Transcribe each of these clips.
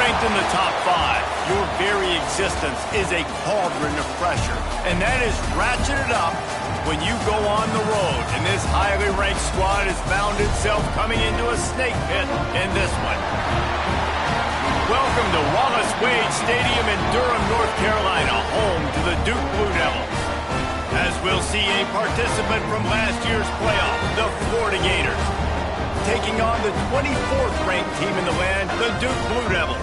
Ranked in the top 5, your very existence is a cauldron of pressure, and that is ratcheted up when you go on the road, and this highly ranked squad has found itself coming into a snake pit in this one. Welcome to Wallace Wade Stadium in Durham, North Carolina, home to the Duke Blue Devils. As we'll see a participant from last year's playoff, the Florida Gators, taking on the 24th ranked team in the land, the Duke Blue Devils.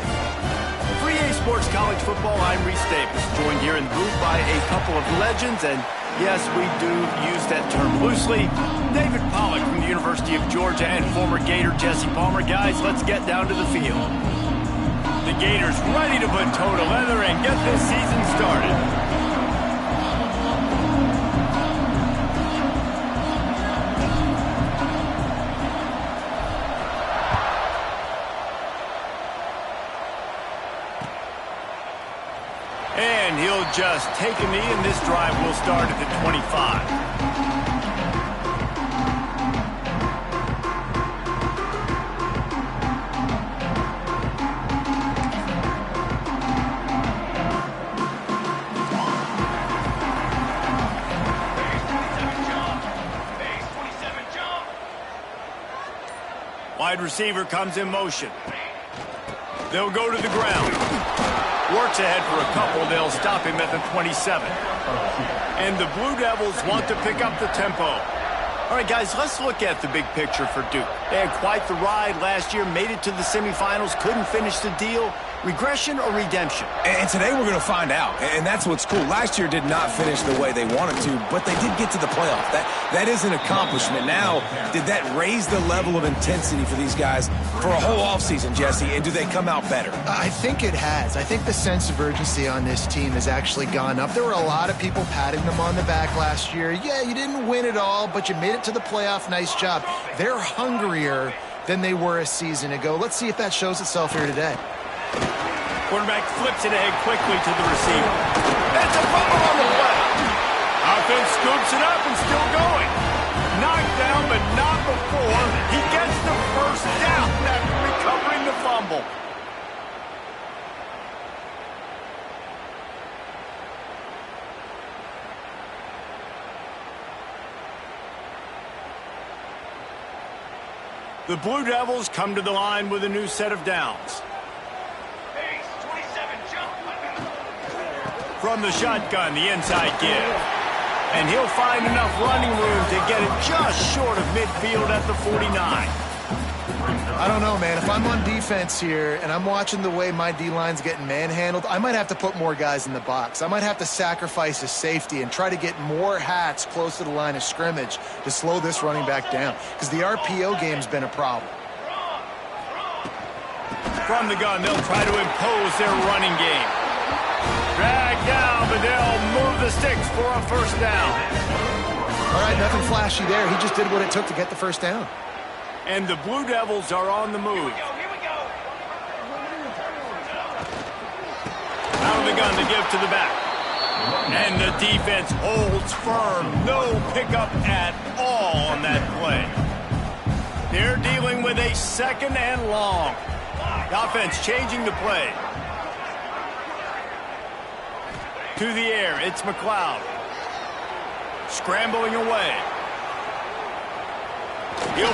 For EA Sports College Football, I'm Reese Davis, joined here in the booth by a couple of legends, and yes, we do use that term loosely. David Pollack from the University of Georgia and former Gator Jesse Palmer. Guys, let's get down to the field. The Gators ready to put toe to leather and get this season started. And he'll just take a knee, and this drive will start at the 25. Wide receiver comes in motion. They'll go to the ground. Works ahead for a couple. They'll stop him at the 27. And the Blue Devils want to pick up the tempo. All right, guys, let's look at the big picture for Duke. They had quite the ride last year, made it to the semifinals, couldn't finish the deal. Regression or redemption? And today we're going to find out, and that's what's cool. Last year did not finish the way they wanted to, but they did get to the playoff. That is an accomplishment. Now, did that raise the level of intensity for these guys for a whole offseason, Jesse, and do they come out better? I think it has. I think the sense of urgency on this team has actually gone up. There were a lot of people patting them on the back last year. Yeah, you didn't win it all, but you made it to the playoff. Nice job. They're hungrier than they were a season ago. Let's see if that shows itself here today. Quarterback flips it ahead quickly to the receiver. That's a fumble on the play. Offense scoops it up and still going. Knocked down, but not before he gets the first down after recovering the fumble. The Blue Devils come to the line with a new set of downs. From the shotgun, the inside give. And he'll find enough running room to get it just short of midfield at the 49. I don't know, man. If I'm on defense here and I'm watching the way my D-line's getting manhandled, I might have to put more guys in the box. I might have to sacrifice his safety and try to get more hats close to the line of scrimmage to slow this running back down, because the RPO game's been a problem. From the gun, they'll try to impose their running game. Drag down, but they'll move the sticks for a first down. All right, nothing flashy there. He just did what it took to get the first down. And the Blue Devils are on the move. Here we go. Out of the gun to give to the back. And the defense holds firm. No pickup at all on that play. They're dealing with a second and long. The offense changing the play. To the air, it's McLeod. Scrambling away. He's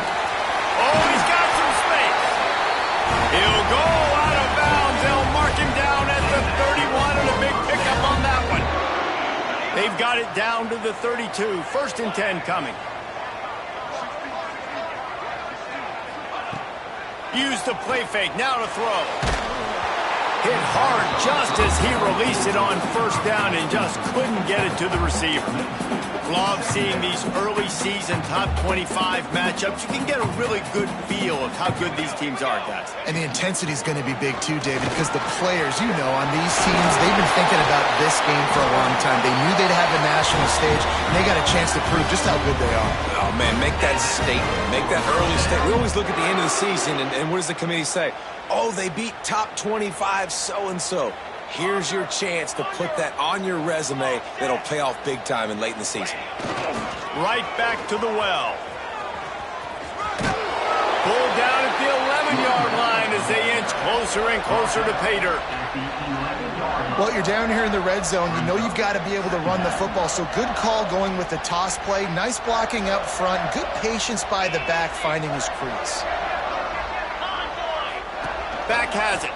got some space. He'll go out of bounds. They'll mark him down at the 31, and a big pickup on that one. They've got it down to the 32. First and 10 coming. Use the play fake. Now to throw. Hit hard just as he released it on first down and just couldn't get it to the receiver. Love seeing these early season top 25 matchups. You can get a really good feel of how good these teams are, guys. And the intensity is going to be big too, David, because the players, you know, on these teams, they've been thinking about this game for a long time. They knew they'd have the national stage, and they got a chance to prove just how good they are. Oh, man, make that statement. Make that early statement. We always look at the end of the season, and what does the committee say? Oh, they beat top 25 so-and-so. Here's your chance to put that on your resume that'll pay off big time and late in the season. Right back to the well. Pulled down at the 11-yard line as they inch closer closer and closer to pay dirt. Well, you're down here in the red zone. You know you've got to be able to run the football, so good call going with the toss play. Nice blocking up front. Good patience by the back finding his crease. Back has it.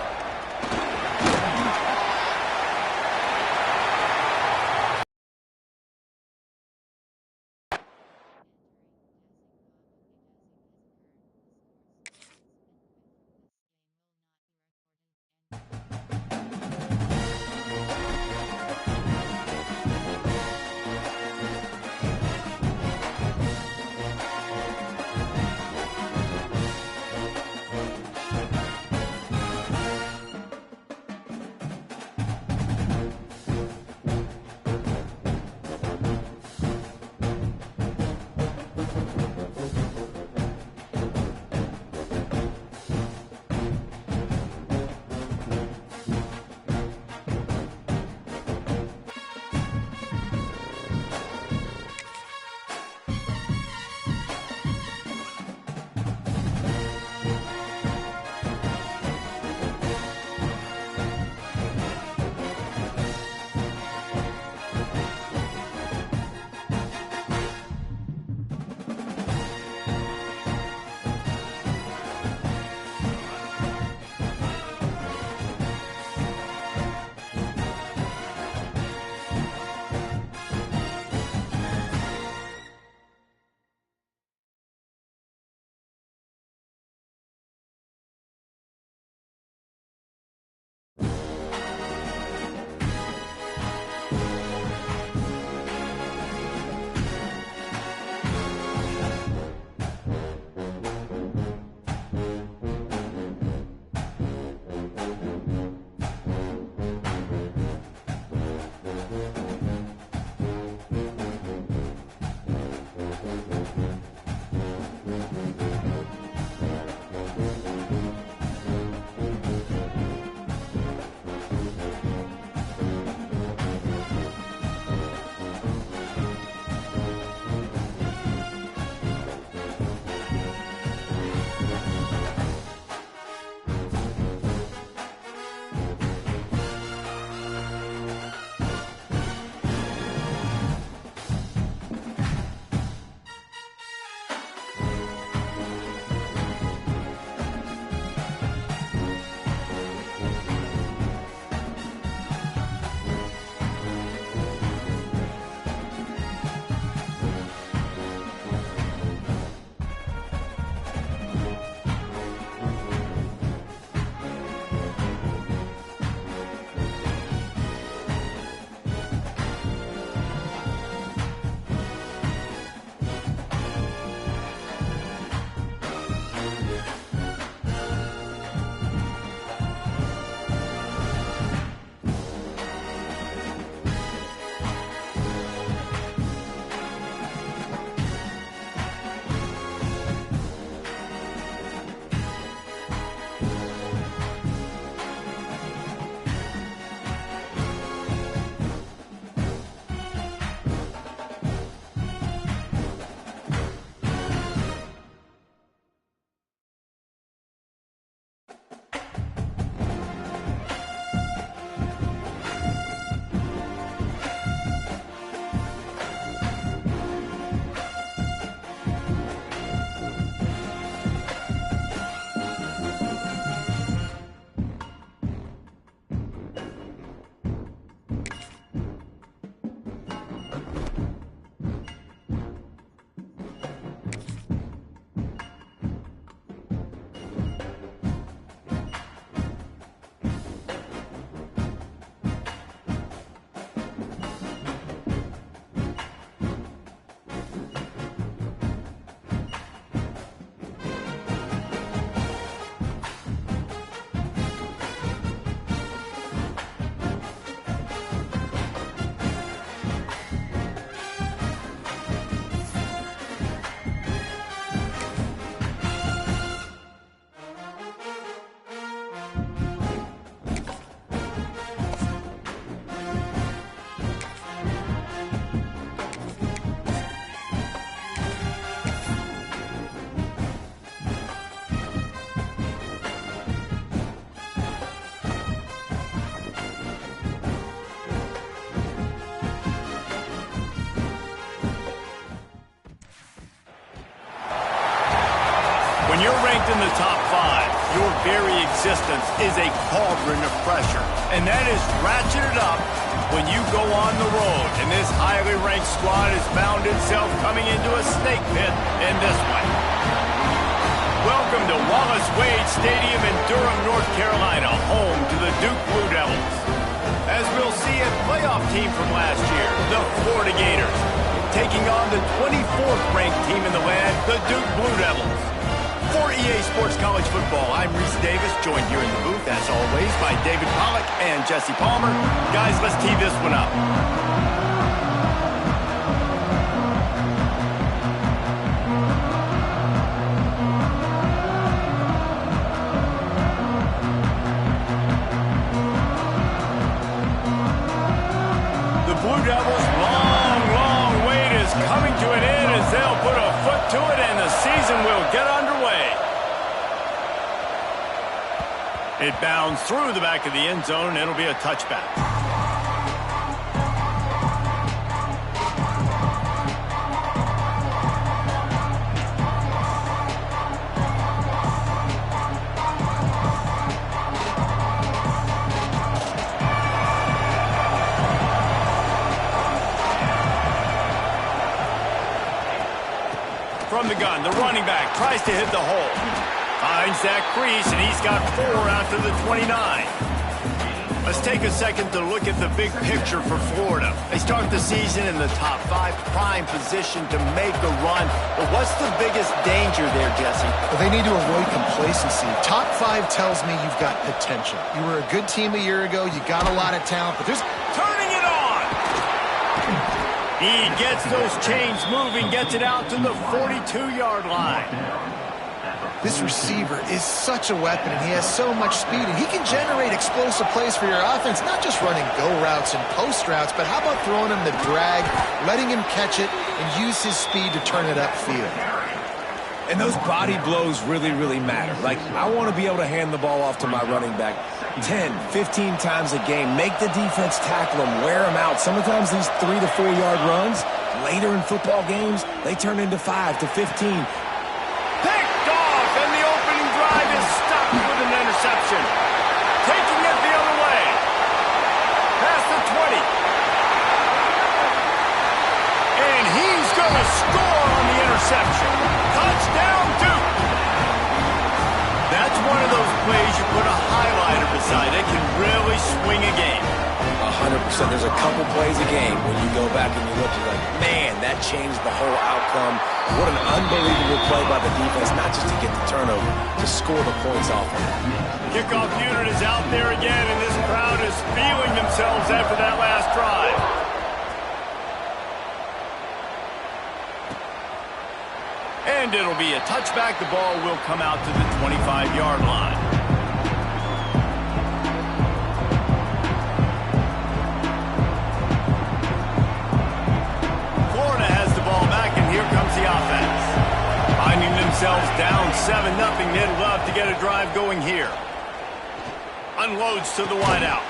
When you're ranked in the top 5, your very existence is a cauldron of pressure. And that is ratcheted up when you go on the road. And this highly ranked squad has found itself coming into a snake pit in this one. Welcome to Wallace Wade Stadium in Durham, North Carolina, home to the Duke Blue Devils. As we'll see a playoff team from last year, the Florida Gators, taking on the 24th ranked team in the land, the Duke Blue Devils. For EA Sports College Football, I'm Reese Davis, joined here in the booth, as always, by David Pollack and Jesse Palmer. Guys, let's tee this one up. The Blue Devils' long wait is coming to an end as they'll put a foot to it and the season will get underway. It bounds through the back of the end zone and it'll be a touchback. From the gun, the running back tries to hit the hole. Finds that crease, and he's got 4 out to the 29. Let's take a second to look at the big picture for Florida. They start the season in the top 5, prime position to make a run. But what's the biggest danger there, Jesse? Well, they need to avoid complacency. Top 5 tells me you've got potential. You were a good team a year ago. You got a lot of talent, but there's... Turning it on! He gets those chains moving, gets it out to the 42-yard line. This receiver is such a weapon, and he has so much speed, and he can generate explosive plays for your offense, not just running go routes and post routes, but how about throwing him the drag, letting him catch it, and use his speed to turn it upfield. And those body blows really matter. Like, I want to be able to hand the ball off to my running back 10, 15 times a game. Make the defense tackle him, wear him out. Sometimes these 3 to 4 yard runs, later in football games, they turn into 5 to 15. Picked off, and the opening drive is stopped with an interception. Taking it the other way. Past the 20. And he's going to score on the interception. Touchdown, Duke. That's one of those plays you put a highlighter beside it, can really swing a game. 100%. There's a couple plays a game when you go back and you look, you're like, man, that changed the whole outcome. What an unbelievable play by the defense, not just to get the turnover, to score the points off of it. Kickoff unit is out there again, and this crowd is feeling themselves after that last drive. And it'll be a touchback. The ball will come out to the 25-yard line. Florida has the ball back, and here comes the offense. Finding themselves down 7-0, they'd love to get a drive going here. Unloads to the wideout.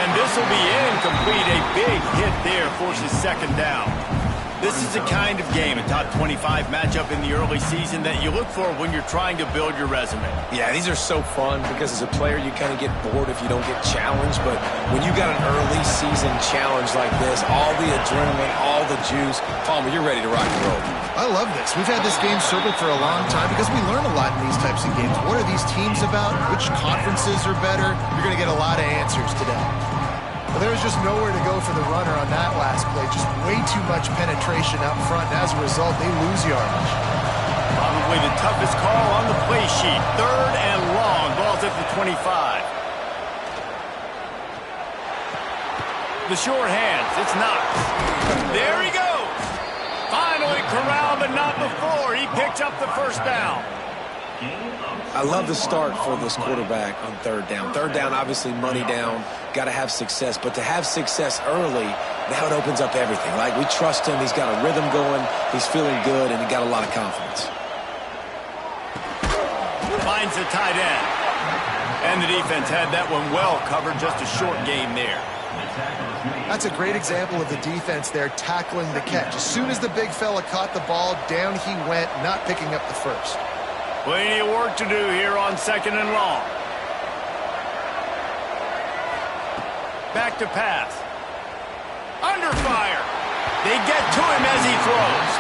And this will be incomplete. A big hit there forces second down. This is the kind of game, a top 25 matchup in the early season, that you look for when you're trying to build your resume. Yeah, these are so fun because as a player, you kind of get bored if you don't get challenged. But when you got an early season challenge like this, all the adrenaline, all the juice, Palmer, you're ready to rock and roll. I love this. We've had this game circled for a long time because we learn a lot in these types of games. What are these teams about? Which conferences are better? You're going to get a lot of answers today. Well, there was just nowhere to go for the runner on that last play. Just way too much penetration up front, and as a result, they lose yardage. Probably the toughest call on the play sheet. 3rd and long. Ball's at the 25. The short hands. It's Knox. There he goes. Finally corralled, but not before. He picked up the first down. I love the start for this quarterback on 3rd down. 3rd down, obviously money down, got to have success. But to have success early, now it opens up everything. Like, we trust him. He's got a rhythm going. He's feeling good, and he got a lot of confidence. Finds the tight end. And the defense had that one well covered. Just a short game there. That's a great example of the defense there tackling the catch. As soon as the big fella caught the ball, down he went, not picking up the first. Plenty of work to do here on 2nd and long. Back to pass. Under fire. They get to him as he throws.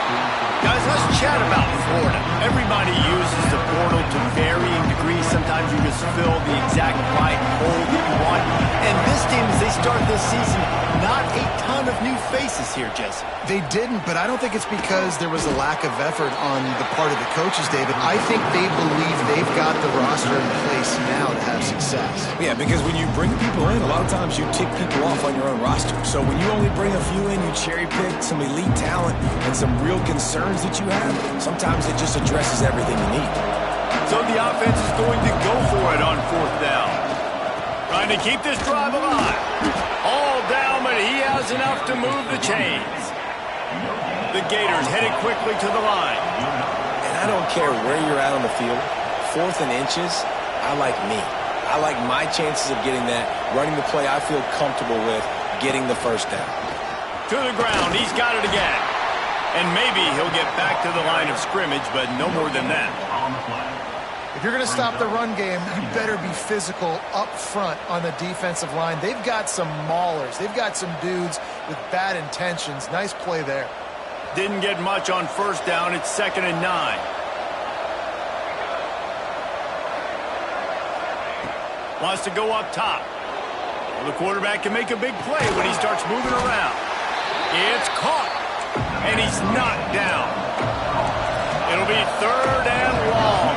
Guys, let's chat about Florida. Everybody uses the portal to varying degrees. Sometimes you just fill the exact right hole that you want. And this team, as they start this season, not a ton of new faces here, Jesse. They didn't, but I don't think it's because there was a lack of effort on the part of the coaches, David. I think they believe they've got the roster in place now to have success. Yeah, because when you bring people in, a lot of times you tick people off on your own roster. So when you only bring a few in, you cherry pick some elite talent and some real concerns that you have, sometimes it just addresses everything you need. So the offense is going to go for it on 4th down. Trying to keep this drive alive. All down, but he has enough to move the chains. The Gators headed quickly to the line. And I don't care where you're at on the field, 4th and inches, I like me. I like my chances of getting that, running the play I feel comfortable with, getting the 1st down. To the ground, he's got it again. And maybe he'll get back to the line of scrimmage, but no more than that. If you're going to stop the run game, you better be physical up front on the defensive line. They've got some maulers. They've got some dudes with bad intentions. Nice play there. Didn't get much on 1st down. It's 2nd and 9. Wants to go up top. Well, the quarterback can make a big play when he starts moving around. It's caught. And he's knocked down. It'll be 3rd and long.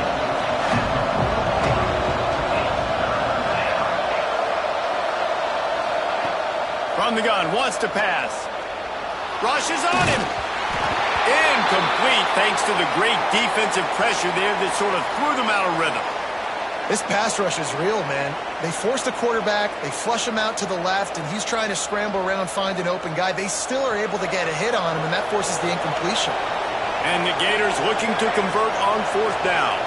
From the gun, wants to pass. Rushes on him. Incomplete thanks to the great defensive pressure there that sort of threw them out of rhythm. This pass rush is real, man. They force the quarterback, they flush him out to the left, and he's trying to scramble around, find an open guy. They still are able to get a hit on him, and that forces the incompletion. And the Gators looking to convert on 4th down.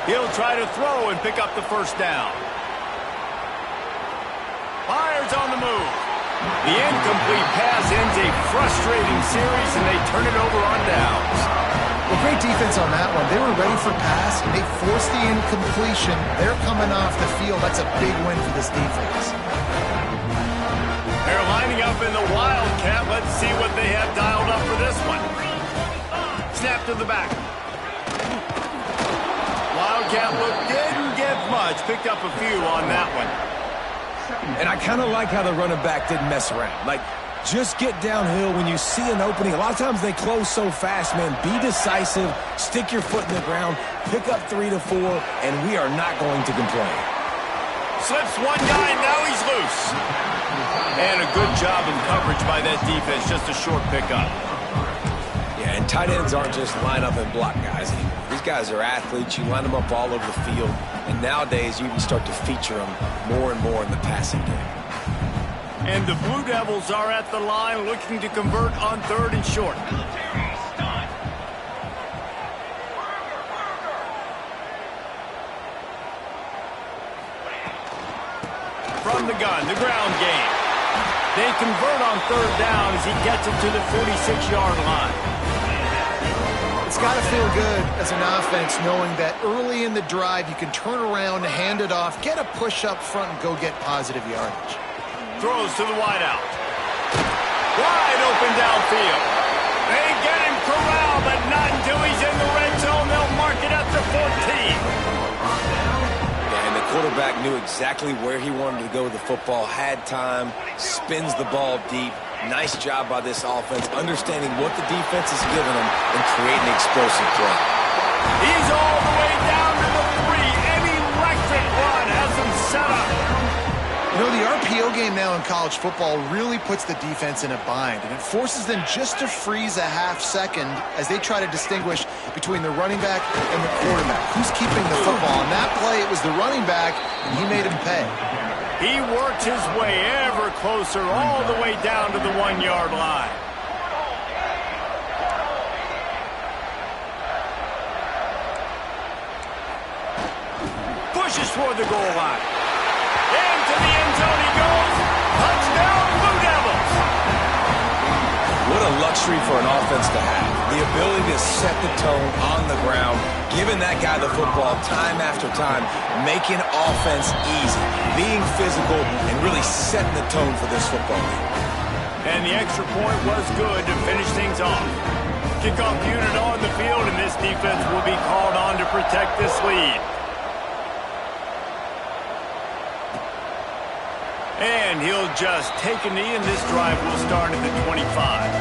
He'll try to throw and pick up the 1st down. Fires on the move. The incomplete pass ends a frustrating series, and they turn it over on downs. Well, great defense on that one. They were ready for pass, and they forced the incompletion. They're coming off the field. That's a big win for this defense. They're lining up in the Wildcat. Let's see what they have dialed up for this one. Snap to the back. Wildcat look didn't get much. Picked up a few on that one. And I kind of like how the running back didn't mess around. Like, just get downhill when you see an opening. A lot of times they close so fast, man. Be decisive, stick your foot in the ground, pick up 3 to 4, and we are not going to complain. Slips one guy, and now he's loose. And a good job in coverage by that defense. Just a short pickup. Yeah, and tight ends aren't just line up and block guys anymore. These guys are athletes. You line them up all over the field. And nowadays, you can start to feature them more and more in the passing game. And the Blue Devils are at the line looking to convert on 3rd and short. From the gun, the ground game. They convert on 3rd down as he gets it to the 46-yard line. It's got to feel good as an offense knowing that early in the drive you can turn around, hand it off, get a push up front, and go get positive yardage. Throws to the wideout. Wide open downfield. They get him corralled, but not until he's in the red zone. They'll mark it up to 14. Yeah, and the quarterback knew exactly where he wanted to go with the football, had time, spins the ball deep. Nice job by this offense, understanding what the defense is giving them and creating explosive play. He's all the way down to the 3. An electric run has him set up. You know, the RPO game now in college football really puts the defense in a bind, and it forces them just to freeze a half second as they try to distinguish between the running back and the quarterback. Who's keeping the football? On that play, it was the running back, and he made him pay. He works his way ever closer all the way down to the 1-yard line. Pushes toward the goal line. Into the end zone he goes. Touchdown, Blue Devils. What a luxury for an offense to have. The ability to set the tone on the ground, giving that guy the football time after time, making offense easy, being physical, and really setting the tone for this football game. And the extra point was good to finish things off. Kickoff unit on the field, and this defense will be called on to protect this lead. And he'll just take a knee, and this drive will start at the 25.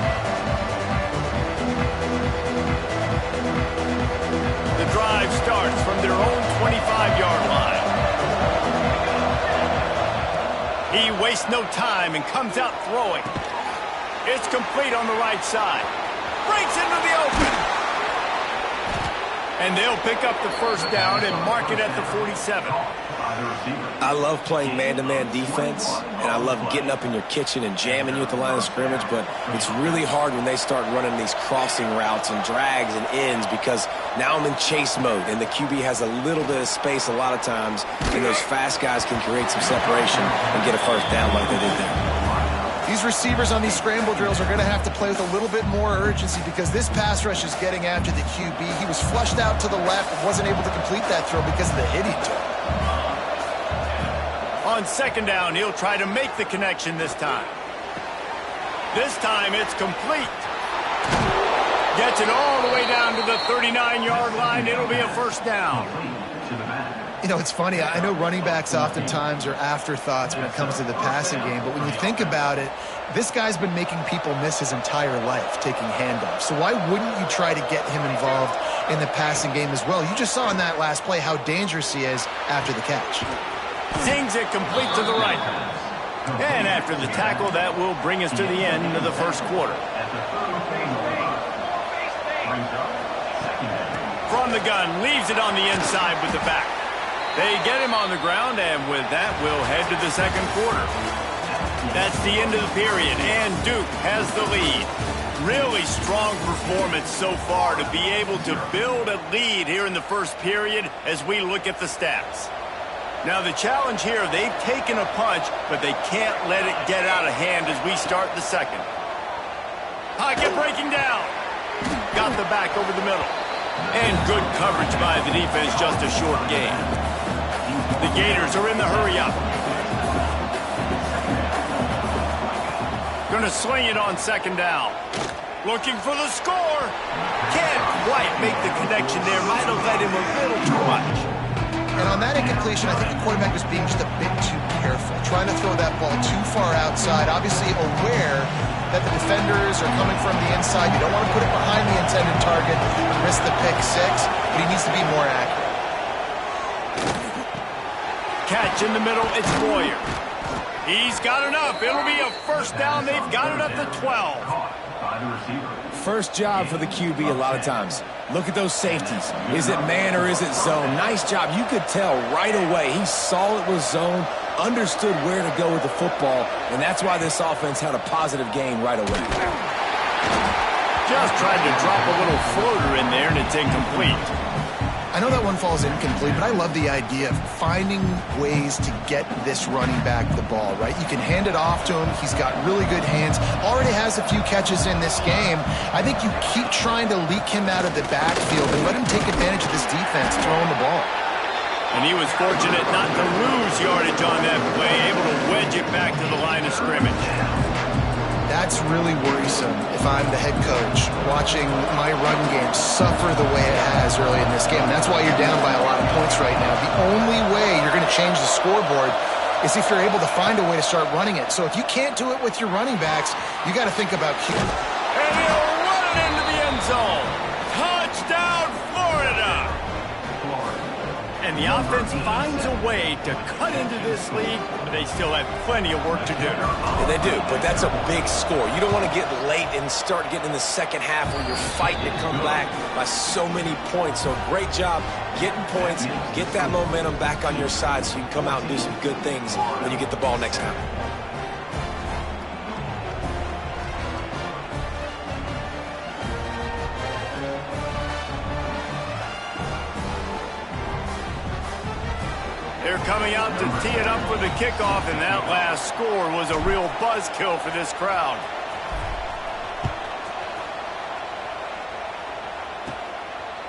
The drive starts from their own 25-yard line. He wastes no time and comes out throwing. It's complete on the right side. Breaks into the open. And they'll pick up the first down and mark it at the 47. I love playing man-to-man defense, and I love getting up in your kitchen and jamming you at the line of scrimmage, but it's really hard when they start running these crossing routes and drags and ends because now I'm in chase mode, and the QB has a little bit of space a lot of times, and those fast guys can create some separation and get a first down like they did there. These receivers on these scramble drills are going to have to play with a little bit more urgency because this pass rush is getting after the QB. He was flushed out to the left but wasn't able to complete that throw because of the hit he took. On second down, he'll try to make the connection this time. This time, it's complete. Gets it all the way down to the 39-yard line. It'll be a first down. You know, it's funny. I know running backs oftentimes are afterthoughts when it comes to the passing game, but when you think about it, this guy's been making people miss his entire life taking handoffs. So why wouldn't you try to get him involved in the passing game as well? You just saw in that last play how dangerous he is after the catch. Sings it complete to the right. And after the tackle, that will bring us to the end of the first quarter. From the gun, leaves it on the inside with the back. They get him on the ground, and with that, we'll head to the second quarter. That's the end of the period, and Duke has the lead. Really strong performance so far to be able to build a lead here in the first period as we look at the stats. Now the challenge here, they've taken a punch, but they can't let it get out of hand as we start the second. Pocket breaking down. Got the back over the middle. And good coverage by the defense, just a short gain. The Gators are in the hurry-up. Going to sling it on second down. Looking for the score. Can't quite make the connection there. Might have led him a little too much. And on that incompletion, I think the quarterback was being just a bit too careful, trying to throw that ball too far outside, obviously aware that the defenders are coming from the inside. You don't want to put it behind the intended target and risk the pick six, but he needs to be more accurate. Catch in the middle, it's Boyer. He's got enough. It'll be a first down. They've got it up to 12. First job for the QB a lot of times. Look at those safeties. Is it man or is it zone? Nice job. You could tell right away. He saw it was zone, understood where to go with the football, and that's why this offense had a positive gain right away. Just tried to drop a little floater in there, and it's incomplete. I know that one falls incomplete, but I love the idea of finding ways to get this running back the ball, right? You can hand it off to him. He's got really good hands. Already has a few catches in this game. I think you keep trying to leak him out of the backfield and let him take advantage of this defense throwing the ball. And he was fortunate not to lose yardage on that play, able to wedge it back to the line of scrimmage. That's really worrisome if I'm the head coach watching my run game suffer the way it has early in this game. And that's why you're down by a lot of points right now. The only way you're going to change the scoreboard is if you're able to find a way to start running it. So if you can't do it with your running backs, you got to think about Q. And he'll run it into the end zone. Touchdown, Florida! And the offense finds a way to cut into this lead, but they still have plenty of work to do. Yeah, they do, but that's a big score. You don't want to get late and start getting in the second half where you're fighting to come back by so many points. So great job getting points, get that momentum back on your side so you can come out and do some good things when you get the ball next time. They're coming out to tee it up for the kickoff, and that last score was a real buzzkill for this crowd.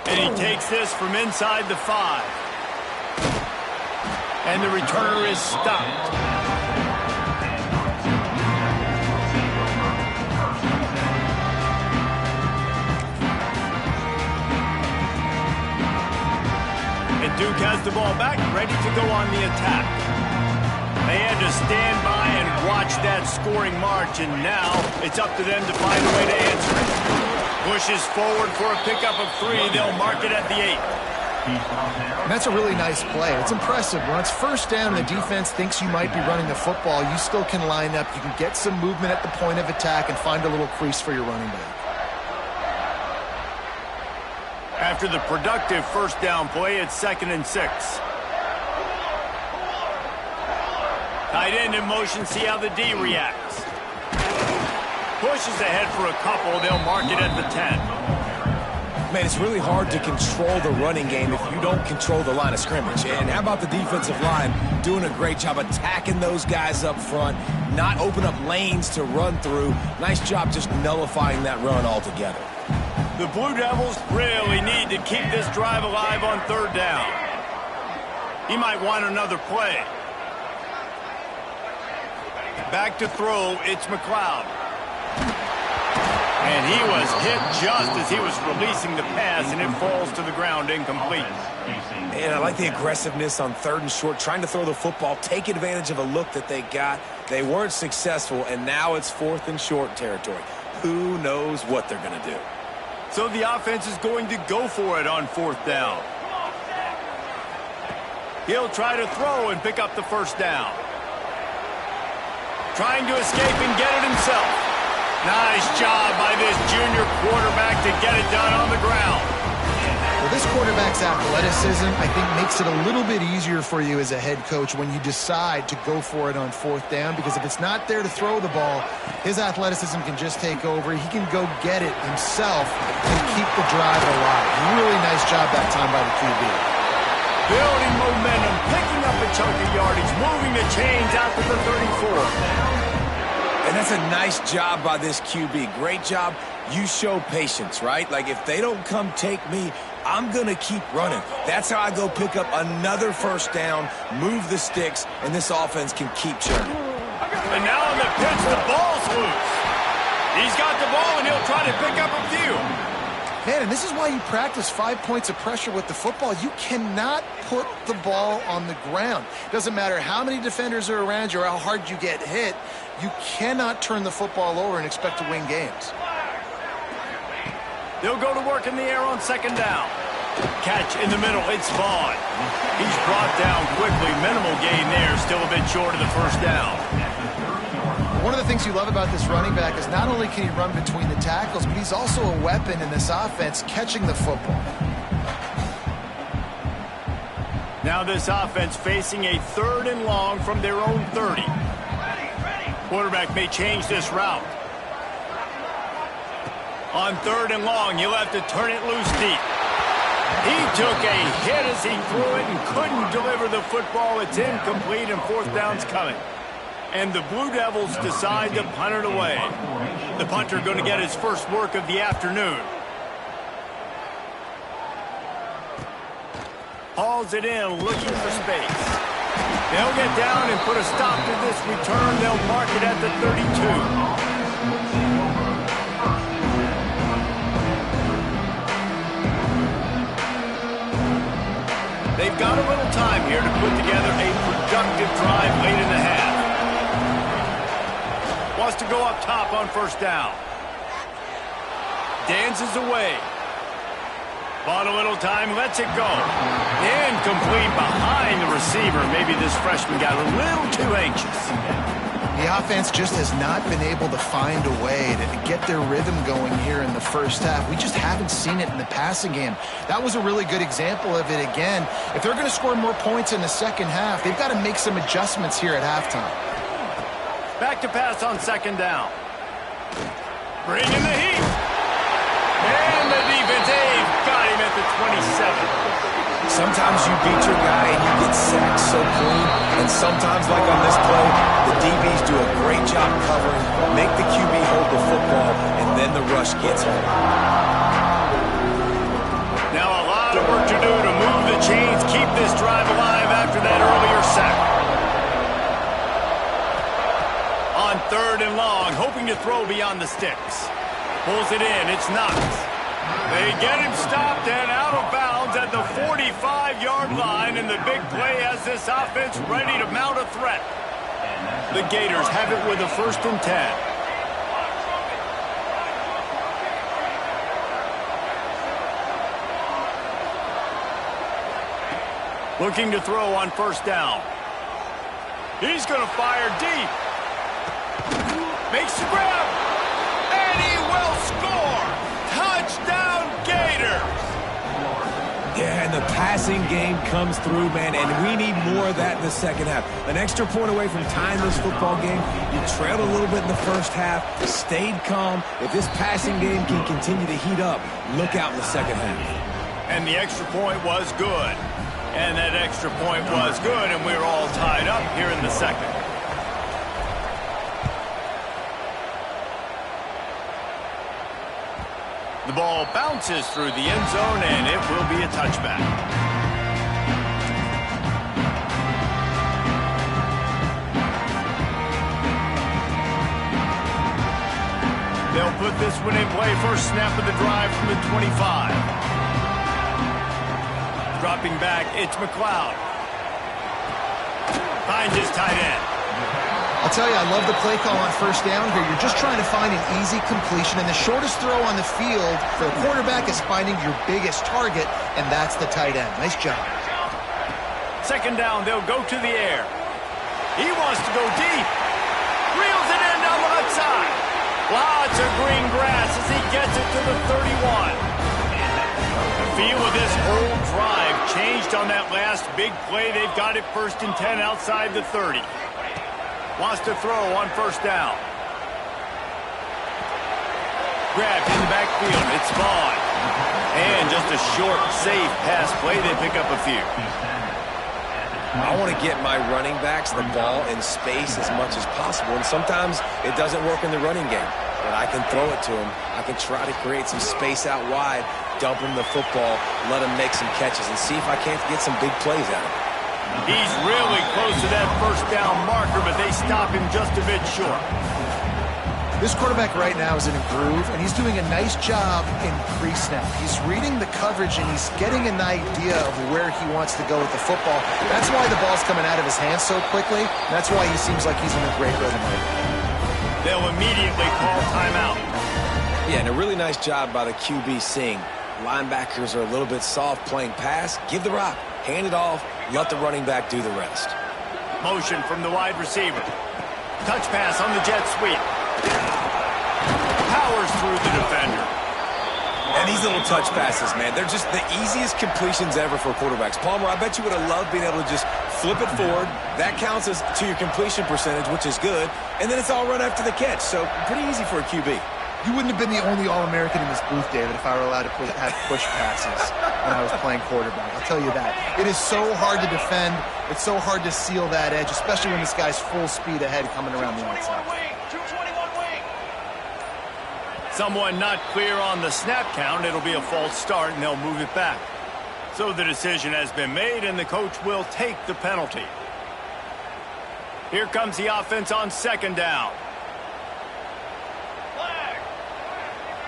And he takes this from inside the 5. And the returner is stopped. And Duke has the ball back, ready to go on the attack. They had to stand by and watch that scoring march, and now it's up to them to find a way to answer it. Pushes forward for a pickup of 3. They'll mark it at the 8. And that's a really nice play. It's impressive. When it's first down and the defense thinks you might be running the football, you still can line up. You can get some movement at the point of attack and find a little crease for your running back. After the productive first down play, it's 2nd and 6. Tight end in motion, see how the D reacts. Pushes ahead for a couple. They'll mark it at the 10. Man, it's really hard to control the running game if you don't control the line of scrimmage. And how about the defensive line doing a great job attacking those guys up front, not open up lanes to run through. Nice job just nullifying that run altogether. The Blue Devils really need to keep this drive alive on 3rd down. He might want another play. Back to throw, it's McLeod. And he was hit just as he was releasing the pass, and it falls to the ground incomplete. And I like the aggressiveness on 3rd and short, trying to throw the football, take advantage of a look that they got. They weren't successful, and now it's 4th and short territory. Who knows what they're going to do? So the offense is going to go for it on 4th down. He'll try to throw and pick up the first down. Trying to escape and get it himself. Nice job by this junior quarterback to get it done on the ground. Well, this quarterback's athleticism, I think, makes it a little bit easier for you as a head coach when you decide to go for it on 4th down, because if it's not there to throw the ball, his athleticism can just take over. He can go get it himself and keep the drive alive. Really nice job that time by the QB. Building momentum, picking up a chunk of yardage, moving the chains out to the 34. And that's a nice job by this QB. Great job. You show patience, right? Like, if they don't come take me, I'm going to keep running. That's how I go pick up another first down, move the sticks, and this offense can keep churning. And now on the pitch, the ball's loose. He's got the ball, and he'll try to pick up a few. Man, and this is why you practice 5 points of pressure with the football. You cannot put the ball on the ground. Doesn't matter how many defenders are around you or how hard you get hit. You cannot turn the football over and expect to win games. They'll go to work in the air on 2nd down. Catch in the middle, it's Vaughn. He's brought down quickly. Minimal gain there, still a bit short of the first down. One of the things you love about this running back is not only can he run between the tackles, but he's also a weapon in this offense catching the football. Now this offense facing a 3rd and long from their own 30. Quarterback may change this route. On 3rd and long, he'll have to turn it loose deep. He took a hit as he threw it and couldn't deliver the football. It's incomplete, and 4th down's coming. And the Blue Devils decide to punt it away. The punter going to get his first work of the afternoon. Hauls it in, looking for space. They'll get down and put a stop to this return. They'll mark it at the 32. They've got a little time here to put together a productive drive late in the half. Wants to go up top on 1st down. Dances away. Bought a little time, lets it go. Incomplete behind the receiver. Maybe this freshman got a little too anxious. The offense just has not been able to find a way to get their rhythm going here in the first half. We just haven't seen it in the passing game. That was a really good example of it again. If they're going to score more points in the second half, they've got to make some adjustments here at halftime. Back to pass on 2nd down. Bring in the heat. And the defense, got him at the 27. Sometimes you beat your guy and you get sacked so clean, and sometimes, like on this play, the DBs do a great job covering, make the QB hold the football, and then the rush gets home. Now a lot of work to do to move the chains, keep this drive alive after that earlier sack. On 3rd and long, hoping to throw beyond the sticks. Pulls it in, it's Knox. They get him stopped and out of bounds at the 45-yard line, and the big play has this offense ready to mount a threat. The Gators have it with a 1st and 10. Looking to throw on 1st down. He's going to fire deep. Makes the grab. And he will score. Touchdown, Gators. Yeah, and the passing game comes through, man, and we need more of that in the second half. An extra point away from tying this football game. You trailed a little bit in the first half, stayed calm. If this passing game can continue to heat up, look out in the second half. And the extra point was good. And that extra point was good, and we're all tied up here in the second. The ball bounces through the end zone, and it will be a touchback. They'll put this one in play. First snap of the drive from the 25. Dropping back, it's McLeod. Finds his tight end. I'll tell you, I love the play call on 1st down here. You're just trying to find an easy completion, and the shortest throw on the field for a quarterback is finding your biggest target, and that's the tight end. Nice job. 2nd down, they'll go to the air. He wants to go deep. Reels it in down the left side. Lots of green grass as he gets it to the 31. The feel of this whole drive changed on that last big play. They've got it 1st and 10 outside the 30. Wants to throw on 1st down. Grabbed in the backfield. It's Vaughn. And just a short, safe pass play. They pick up a few. I want to get my running backs the ball in space as much as possible, and sometimes it doesn't work in the running game. But I can throw it to him. I can try to create some space out wide, dump him the football, let him make some catches, and see if I can't get some big plays out of him. He's really close to that 1st down marker, but they stop him just a bit short. This quarterback right now is in a groove, and he's doing a nice job in pre-snap. He's reading the coverage, and he's getting an idea of where he wants to go with the football. That's why the ball's coming out of his hands so quickly. That's why he seems like he's in a great rhythm right now. They'll immediately call timeout. Yeah, and a really nice job by the QB seeing linebackers are a little bit soft playing pass. Give the rock, hand it off, let the running back do the rest. Motion from the wide receiver. Touch pass on the jet sweep. Powers through the defender. And these little touch passes, man, they're just the easiest completions ever for quarterbacks. Palmer, I bet you would have loved being able to just flip it forward. That counts as to your completion percentage, which is good. And then it's all run after the catch. So pretty easy for a QB. You wouldn't have been the only All-American in this booth, David, if I were allowed to have push passes when I was playing quarterback. I'll tell you that. It is so hard to defend. It's so hard to seal that edge, especially when this guy's full speed ahead coming around the outside. Someone not clear on the snap count. It'll be a false start, and they'll move it back. So the decision has been made, and the coach will take the penalty. Here comes the offense on 2nd down.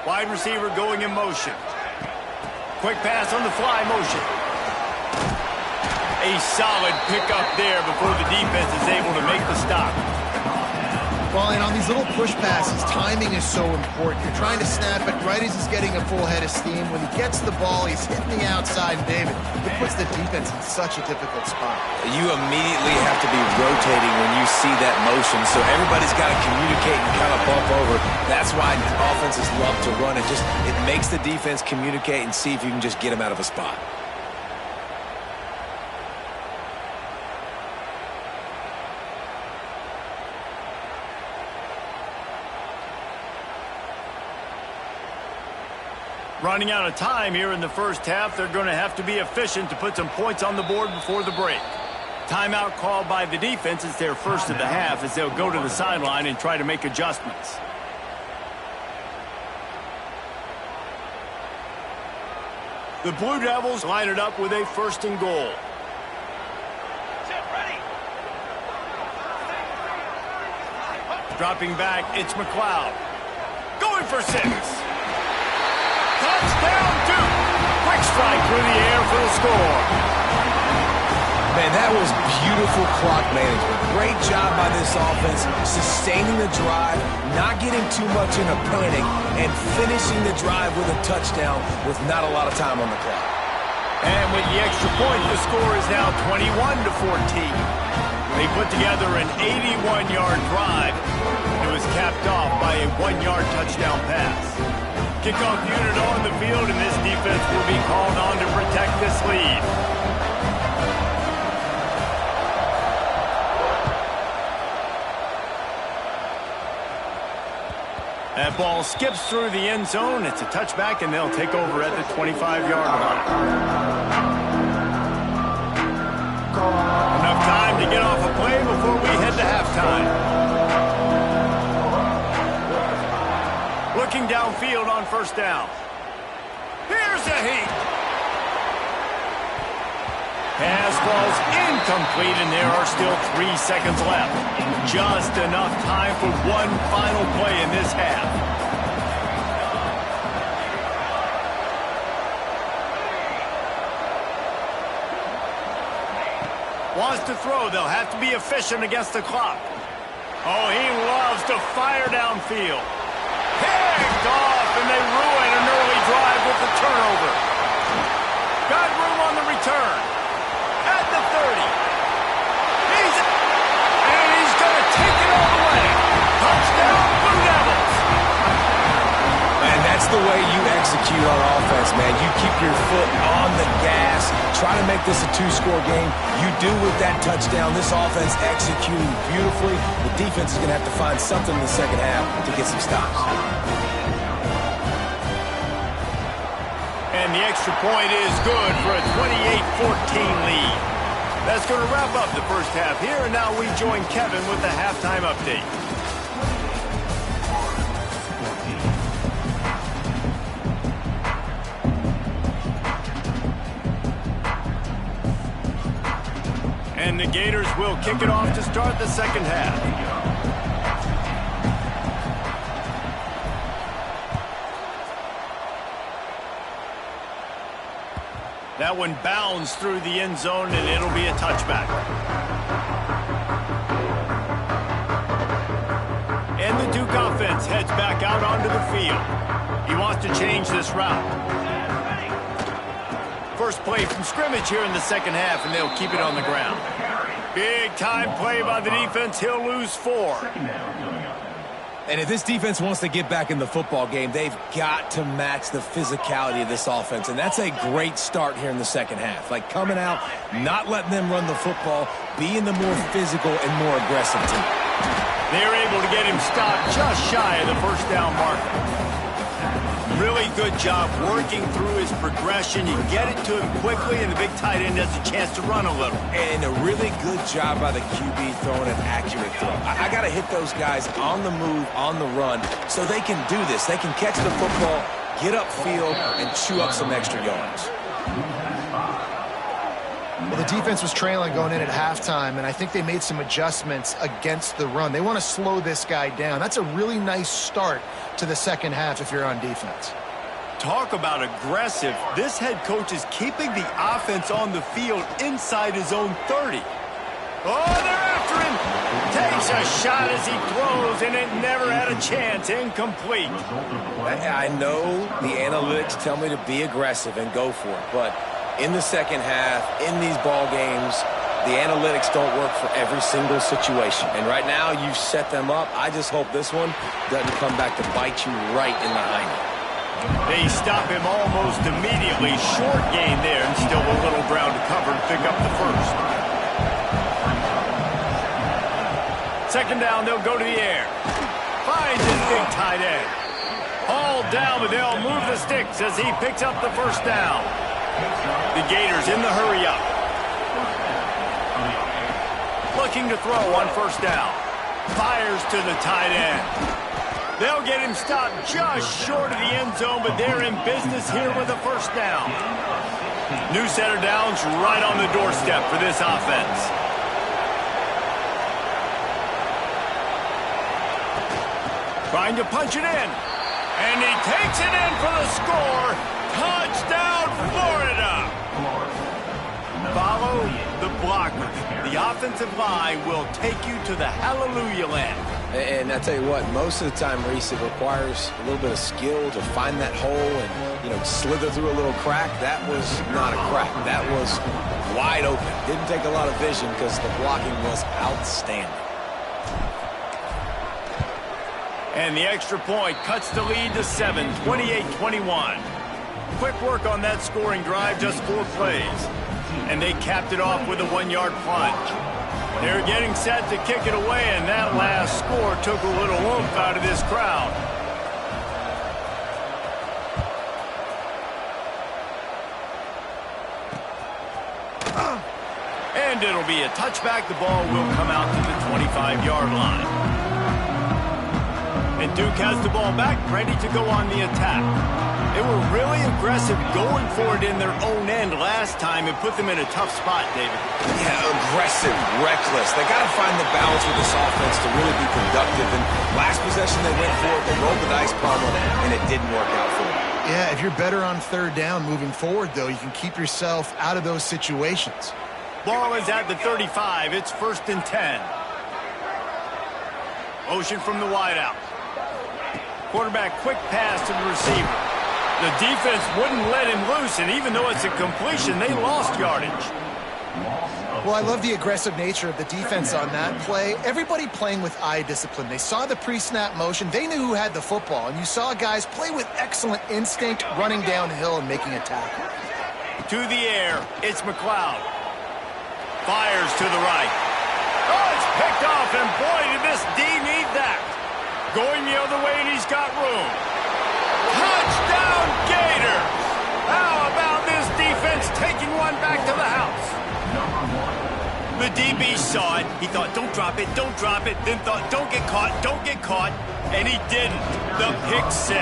Wide receiver going in motion. Quick pass on the fly motion. A solid pickup there before the defense is able to make the stop. Well, and on these little push passes, timing is so important. You're trying to snap it right as he's getting a full head of steam. When he gets the ball, he's hitting the outside, and David, it puts the defense in such a difficult spot. You immediately have to be rotating when you see that motion, so everybody's got to communicate and kind of bump over. That's why offenses love to run it. It makes the defense communicate and see if you can just get them out of a spot. Running out of time here in the first half. They're going to have to be efficient to put some points on the board before the break. Timeout called by the defense. It's their first of the half as they'll go to the sideline and try to make adjustments. The Blue Devils line it up with a 1st and goal. Dropping back, it's McLeod. Going for 6. Touchdown, Duke. Quick strike through the air for the score. Man, that was beautiful clock management. Great job by this offense, sustaining the drive, not getting too much in a panic, and finishing the drive with a touchdown with not a lot of time on the clock. And with the extra point, the score is now 21-14. They put together an 81-yard drive. It was capped off by a 1-yard touchdown pass. Kickoff unit on the field, and this defense will be called on to protect this lead. That ball skips through the end zone. It's a touchback, and they'll take over at the 25-yard line. Enough time to get off a play before we head to halftime. Looking downfield on 1st down. Here's a heat. Pass falls incomplete, and there are still 3 seconds left. Just enough time for one final play in this half. Wants to throw. They'll have to be efficient against the clock. Oh, he loves to fire downfield. Picked off, and they ruin an early drive with the turnover. Got room on the return. At the 30. He's going to take it all the way. Touchdown, Blue Devils. And that's the way you execute on offense, man. You keep your foot on the gas. Try to make this a 2-score game. You do with that touchdown. This offense executing beautifully. The defense is going to have to find something in the second half to get some stops. And the extra point is good for a 28-14 lead. That's going to wrap up the first half here, and now we join Kevin with the halftime update. And the Gators will kick it off to start the second half. That one bounds through the end zone, and it'll be a touchback. And the Duke offense heads back out onto the field. He wants to change this route. First play from scrimmage here in the second half, and they'll keep it on the ground. Big time play by the defense. He'll lose 4. And if this defense wants to get back in the football game, they've got to match the physicality of this offense. And that's a great start here in the second half. Like coming out, not letting them run the football, being the more physical and more aggressive team. They're able to get him stopped just shy of the first down marker. Really good job working through his progression. You get it to him quickly, and the big tight end has a chance to run a little. And a really good job by the QB throwing an accurate throw. I got to hit those guys on the move, on the run, so they can do this. They can catch the football, get upfield, and chew up some extra yards. Well, the defense was trailing going in at halftime, and I think they made some adjustments against the run. They want to slow this guy down. That's a really nice start to the second half if you're on defense. Talk about aggressive. This head coach is keeping the offense on the field inside his own 30. Oh, they're after him. Takes a shot as he throws, and it never had a chance. Incomplete. I know the analytics tell me to be aggressive and go for it, but in the second half, in these ball games, the analytics don't work for every single situation. And right now, you've set them up. I just hope this one doesn't come back to bite you right in the hiney. They stop him almost immediately. Short gain there, and still a little ground to cover to pick up the first. Second down, they'll go to the air. Finds his big tight end. Hauled down, but they'll move the sticks as he picks up the first down. The Gators in the hurry up. Looking to throw on first down. Fires to the tight end. They'll get him stopped just short of the end zone, but they're in business here with a first down. New set of downs right on the doorstep for this offense. Trying to punch it in. And he takes it in for the score. Touchdown, Florida! Follow the blocker. The offensive line will take you to the hallelujah land. And I tell you what, most of the time, Reese, it requires a little bit of skill to find that hole and, slither through a little crack. That was not a crack. That was wide open. Didn't take a lot of vision because the blocking was outstanding. And the extra point cuts the lead to 7, 28-21. Quick work on that scoring drive, just 4 plays. And they capped it off with a 1-yard plunge. They're getting set to kick it away, and that last score took a little oomph out of this crowd. And it'll be a touchback. The ball will come out to the 25-yard line. And Duke has the ball back, ready to go on the attack. They were really aggressive going for it in their own end last time and put them in a tough spot, David. Yeah, aggressive, reckless. They got to find the balance with this offense to really be productive. And last possession they went for it, they rolled the dice problem, and it didn't work out for them. Yeah, if you're better on third down moving forward, though, you can keep yourself out of those situations. Ball is at the 35. It's 1st and 10. Motion from the wideout. Quarterback quick pass to the receiver. The defense wouldn't let him loose, and even though it's a completion, they lost yardage. Well, I love the aggressive nature of the defense on that play. Everybody playing with eye discipline. They saw the pre-snap motion. They knew who had the football, and you saw guys play with excellent instinct, running downhill and making a tackle. To the air, it's McLeod. Fires to the right. Oh, it's picked off, and boy, did this D need that. Going the other way, and he's got room. Touchdown, Gators! How about this defense taking one back to the house? The DB saw it. He thought, don't drop it, don't drop it. Then thought, don't get caught, don't get caught. And he didn't. The pick 6.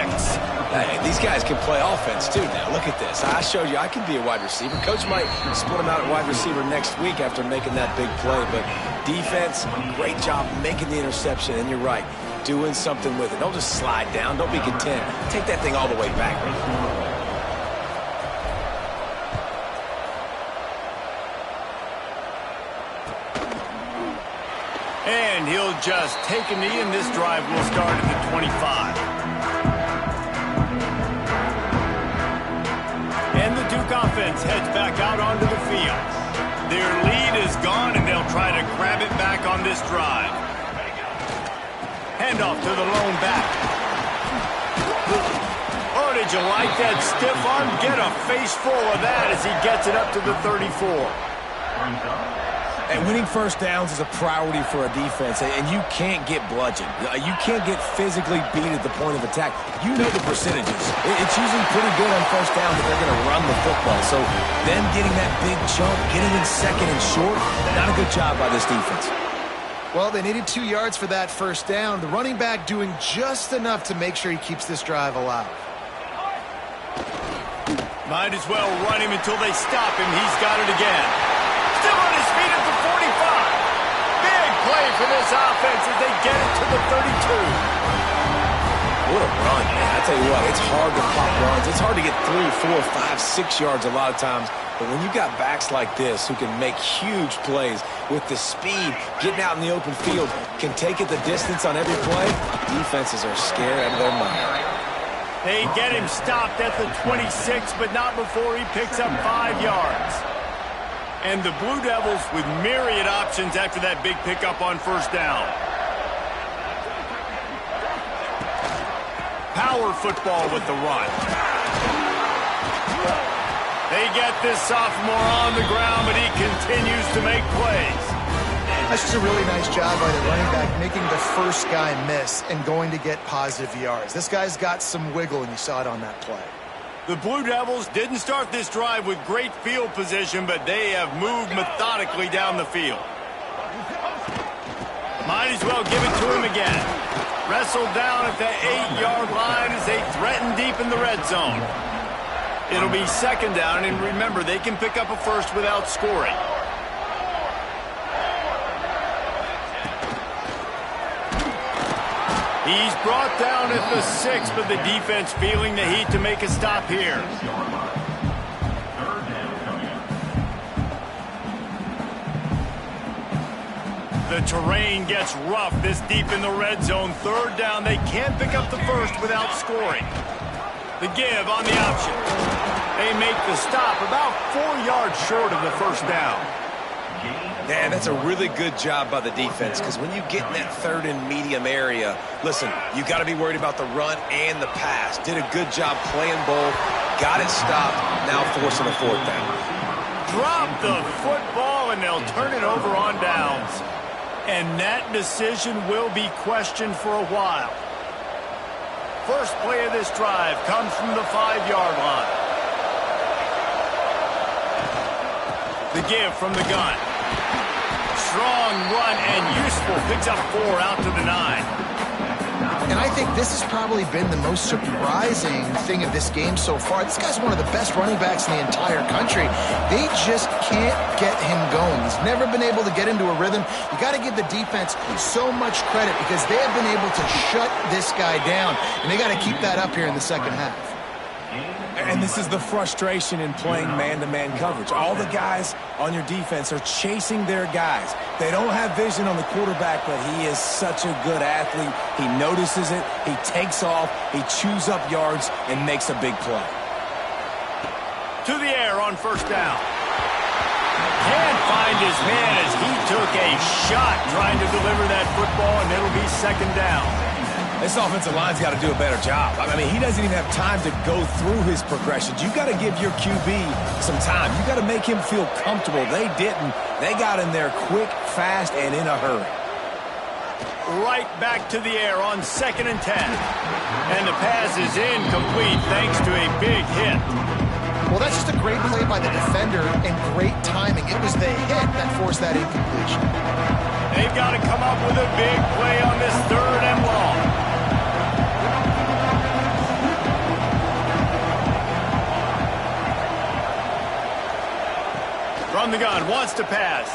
Hey, these guys can play offense, too, now. Look at this. I showed you I can be a wide receiver. Coach might split him out at wide receiver next week after making that big play. But defense, great job making the interception. And you're right, doing something with it. Don't just slide down. Don't be content. Take that thing all the way back. And he'll just take a knee, and this drive will start at the 25. And the Duke offense heads back out onto the field. Their lead is gone, and they'll try to grab it back on this drive. Handoff to the lone back. Oh, did you like that stiff arm? Get a face full of that as he gets it up to the 34. And winning first downs is a priority for a defense, and you can't get bludgeoned. You can't get physically beat at the point of attack. You know the percentages. It's usually pretty good on first down that they're going to run the football. So them getting that big chunk, getting in second and short, not a good job by this defense. Well, they needed 2 yards for that first down. The running back doing just enough to make sure he keeps this drive alive. Might as well run him until they stop him. He's got it again. Still on his feet at the 45. Big play for this offense as they get it to the 32. What a run, man. I tell you what, it's hard to pop runs. It's hard to get 3, 4, 5, 6 yards a lot of times. But when you got backs like this who can make huge plays with the speed, getting out in the open field, can take it the distance on every play, defenses are scared out of their mind. They get him stopped at the 26, but not before he picks up 5 yards. And the Blue Devils with myriad options after that big pickup on first down. Power football with the run. They get this sophomore on the ground, but he continues to make plays. That's just a really nice job by the running back, making the first guy miss and going to get positive yards. This guy's got some wiggle, and you saw it on that play. The Blue Devils didn't start this drive with great field position, but they have moved methodically down the field. Might as well give it to him again. Wrestled down at the 8-yard line as they threaten deep in the red zone. It'll be second down, and remember, they can pick up a first without scoring. He's brought down at the 6, but the defense feeling the heat to make a stop here. The terrain gets rough this deep in the red zone. Third down, they can't pick up the first without scoring. The give on the option. They make the stop about 4 yards short of the first down. Yeah, that's a really good job by the defense, because when you get in that third and medium area, listen, you got to be worried about the run and the pass. Did a good job playing both, got it stopped, now forcing a fourth down. Drop the football, and they'll turn it over on downs. And that decision will be questioned for a while. First play of this drive comes from the 5-yard line. The give from the gun. Strong run and useful. Picks up 4 out to the 9. And I think this has probably been the most surprising thing of this game so far. This guy's one of the best running backs in the entire country. They just can't get him going. He's never been able to get into a rhythm. You got to give the defense so much credit because they have been able to shut this guy down. And they got to keep that up here in the second half. And this is the frustration in playing man-to-man coverage. All the guys on your defense are chasing their guys. They don't have vision on the quarterback, but he is such a good athlete. He notices it, he takes off, he chews up yards, and makes a big play. To the air on first down. Can't find his man as he took a shot trying to deliver that football, and it'll be second down. This offensive line's got to do a better job. I mean, he doesn't even have time to go through his progressions. You got to give your QB some time. You got to make him feel comfortable. They didn't. They got in there quick, fast, and in a hurry. Right back to the air on 2nd and 10. And the pass is incomplete thanks to a big hit. Well, that's just a great play by the defender and great timing. It was the hit that forced that incompletion. They've got to come up with a big play on this 3rd and long. From the gun, wants to pass.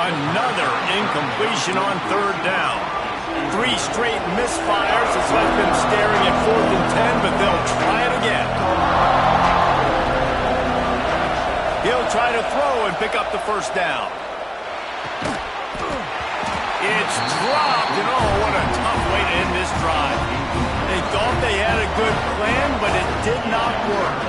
Another incompletion on 3rd down. 3 straight misfires has left them staring at 4th and 10, but they'll try it again. He'll try to throw and pick up the first down. It's dropped, and oh, what a tough way to end this drive. They thought they had a good plan, but it did not work.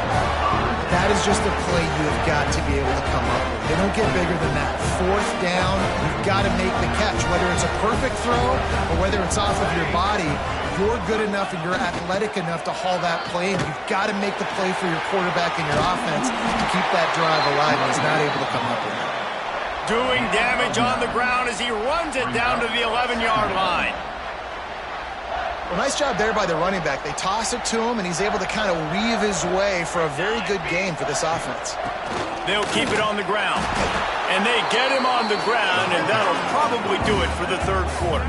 That is just a play you have got to be able to come up with. They don't get bigger than that. 4th down, you've got to make the catch. Whether it's a perfect throw or whether it's off of your body, you're good enough and you're athletic enough to haul that play, and you've got to make the play for your quarterback and your offense to keep that drive alive, and he's not able to come up with it. Doing damage on the ground as he runs it down to the 11-yard line. Well, nice job there by the running back. They toss it to him, and he's able to kind of weave his way for a very good game for this offense. They'll keep it on the ground. And they get him on the ground, and that'll probably do it for the 3rd quarter.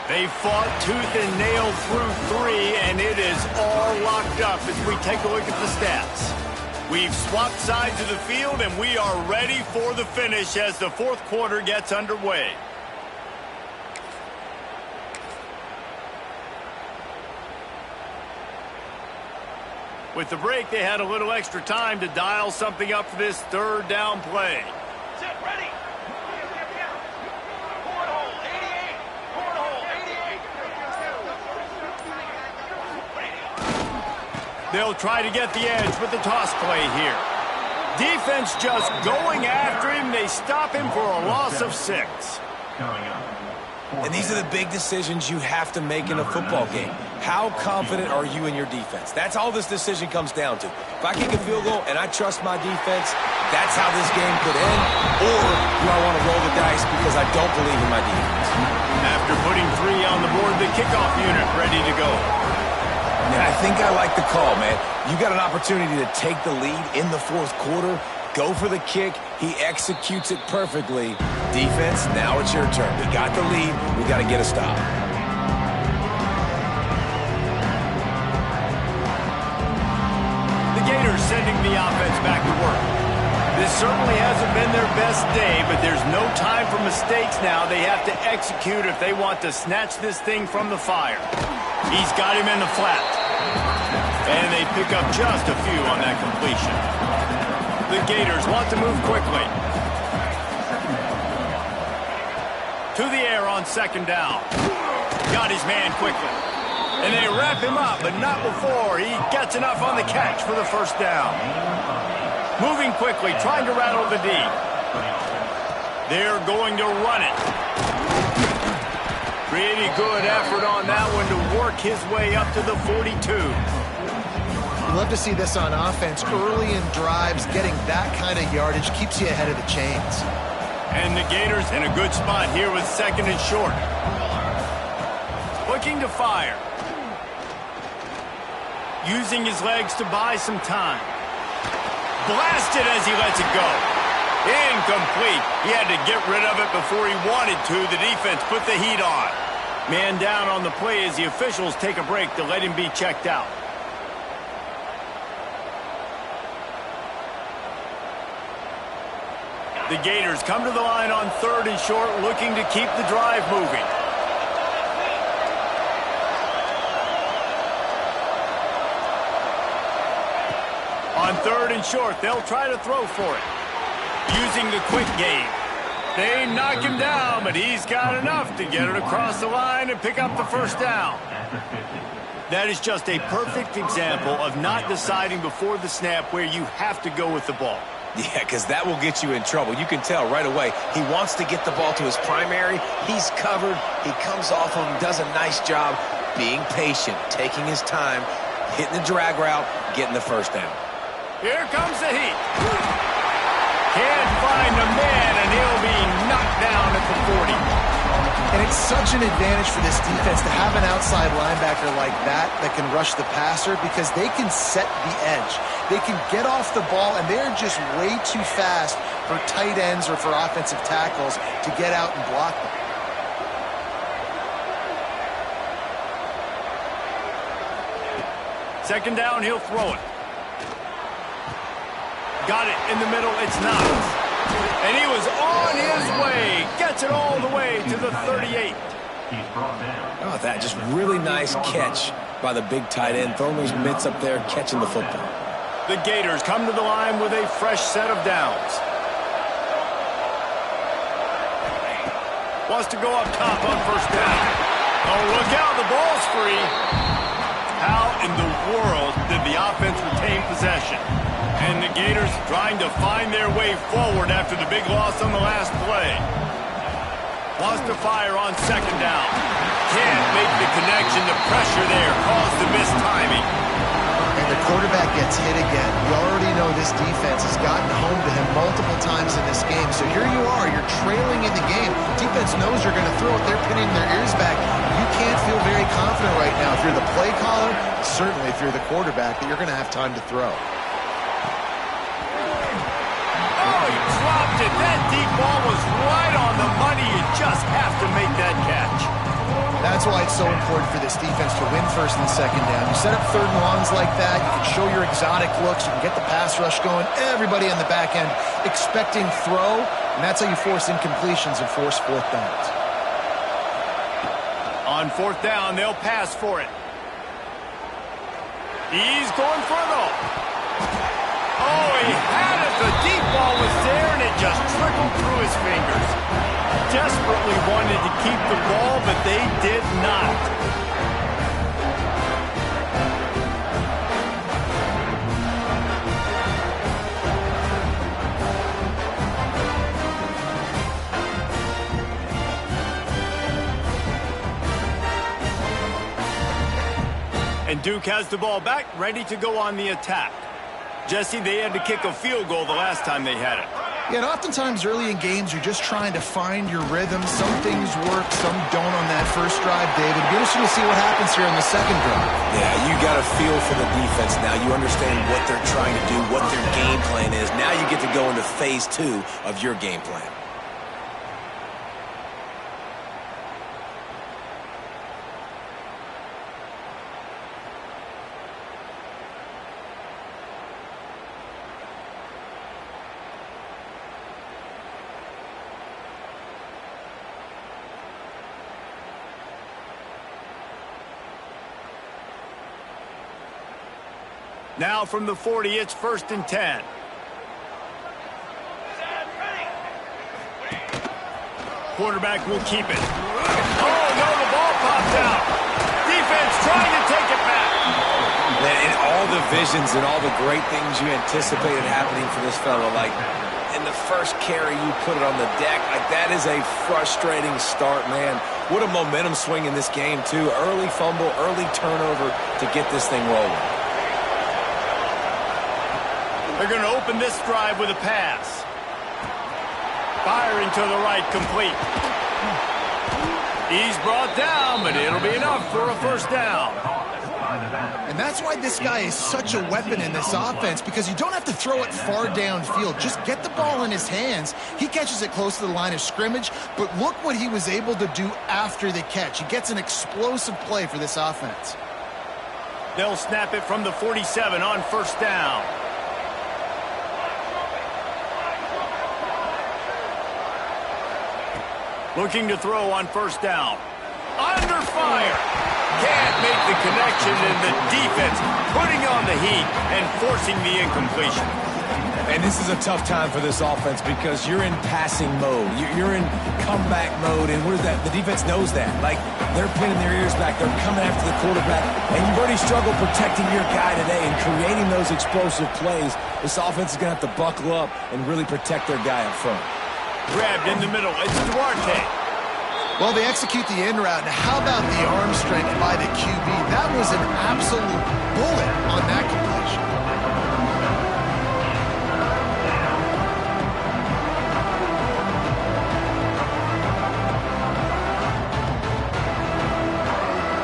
They fought tooth and nail through 3, and it is all locked up as we take a look at the stats. We've swapped sides of the field, and we are ready for the finish as the 4th quarter gets underway. With the break, they had a little extra time to dial something up for this 3rd down play. Set, ready. They'll try to get the edge with the toss play here. Defense just going after him. They stop him for a loss of 6. And these are the big decisions you have to make in a football game. How confident are you in your defense? That's all this decision comes down to. If I kick a field goal and I trust my defense, that's how this game could end. Or do I want to roll the dice because I don't believe in my defense? After putting 3 on the board, the kickoff unit ready to go. Man, I think I like the call, man. You got an opportunity to take the lead in the fourth quarter. Go for the kick. He executes it perfectly. Defense, now it's your turn. We got the lead. We got to get a stop. The Gators sending the offense back to work. This certainly hasn't been their best day, but there's no time for mistakes now. They have to execute if they want to snatch this thing from the fire. He's got him in the flat. And they pick up just a few on that completion. The Gators want to move quickly. To the air on second down. Got his man quickly. And they wrap him up, but not before he gets enough on the catch for the first down. Moving quickly, trying to rattle the D. They're going to run it. Pretty good effort on that one to work his way up to the 42. You love to see this on offense. Early in drives, getting that kind of yardage keeps you ahead of the chains. And the Gators in a good spot here with second and short. Looking to fire. Using his legs to buy some time. Blasted as he lets it go. Incomplete. He had to get rid of it before he wanted to. The defense put the heat on. Man down on the play as the officials take a break to let him be checked out. The Gators come to the line on third and short, looking to keep the drive moving. On third and short, they'll try to throw for it. Using the quick game. They knock him down, but he's got enough to get it across the line and pick up the first down. That is just a perfect example of not deciding before the snap where you have to go with the ball. Yeah, because that will get you in trouble. You can tell right away he wants to get the ball to his primary. He's covered. He comes off him, does a nice job being patient, taking his time, hitting the drag route, getting the first down. Here comes the heat. Can't find a man, and he'll be knocked down at the 40. And it's such an advantage for this defense to have an outside linebacker like that can rush the passer because they can set the edge. They can get off the ball, and they're just way too fast for tight ends or for offensive tackles to get out and block them. Second down, he'll throw it. Got it in the middle, it's not. And he was on his way. Gets it all the way to the 38. Oh, that just really nice catch by the big tight end. Throwing those mitts up there, catching the football. The Gators come to the line with a fresh set of downs. Wants to go up top on first down. Oh, look out, the ball's free. How in the world did the offense retain possession? And the Gators trying to find their way forward after the big loss on the last play. Wants to fire on second down. Can't make the connection. The pressure there caused the missed timing. And the quarterback gets hit again. We already know this defense has gotten home to him multiple times in this game. So here you are. You're trailing in the game. Defense knows you're going to throw it. They're pinning their ears back. You can't feel very confident right now. If you're the play caller, certainly if you're the quarterback, that you're going to have time to throw. Dropped it. That deep ball was right on the money. You just have to make that catch. That's why it's so important for this defense to win first and second down. You set up third and longs like that, you can show your exotic looks, you can get the pass rush going, everybody on the back end expecting throw, and that's how you force incompletions and force fourth downs. On fourth down, they'll pass for it. He's going for it all. Oh, he had it. The deep ball was there, and it just trickled through his fingers. Desperately wanted to keep the ball, but they did not. Duke has the ball back, ready to go on the attack. Jesse, they had to kick a field goal the last time they had it. Yeah, and oftentimes early in games, you're just trying to find your rhythm. Some things work, some don't on that first drive, David. It'll be interesting to see what happens here on the second drive. Yeah, you got a feel for the defense now. You understand what they're trying to do, what their game plan is. Now you get to go into phase 2 of your game plan. Now from the 40, it's 1st and 10. Quarterback will keep it. Oh, no, the ball popped out. Defense trying to take it back. And all the visions and all the great things you anticipated happening for this fellow, like in the first carry you put it on the deck, like that is a frustrating start, man. What a momentum swing in this game, too. Early fumble, early turnover to get this thing rolling. They're going to open this drive with a pass. Firing to the right, complete. He's brought down, but it'll be enough for a first down. And that's why this guy is such a weapon in this offense, because you don't have to throw it far downfield. Just get the ball in his hands. He catches it close to the line of scrimmage, but look what he was able to do after the catch. He gets an explosive play for this offense. They'll snap it from the 47 on first down. Looking to throw on first down. Under fire. Can't make the connection, and the defense putting on the heat and forcing the incompletion. And this is a tough time for this offense because you're in passing mode. You're in comeback mode, and what is that? The defense knows that. Like, they're pinning their ears back. They're coming after the quarterback. And you've already struggled protecting your guy today and creating those explosive plays. This offense is going to have to buckle up and really protect their guy up front. Grabbed in the middle. It's Duarte. Well, they execute the in route. Now, how about the arm strength by the QB? That was an absolute bullet on that completion.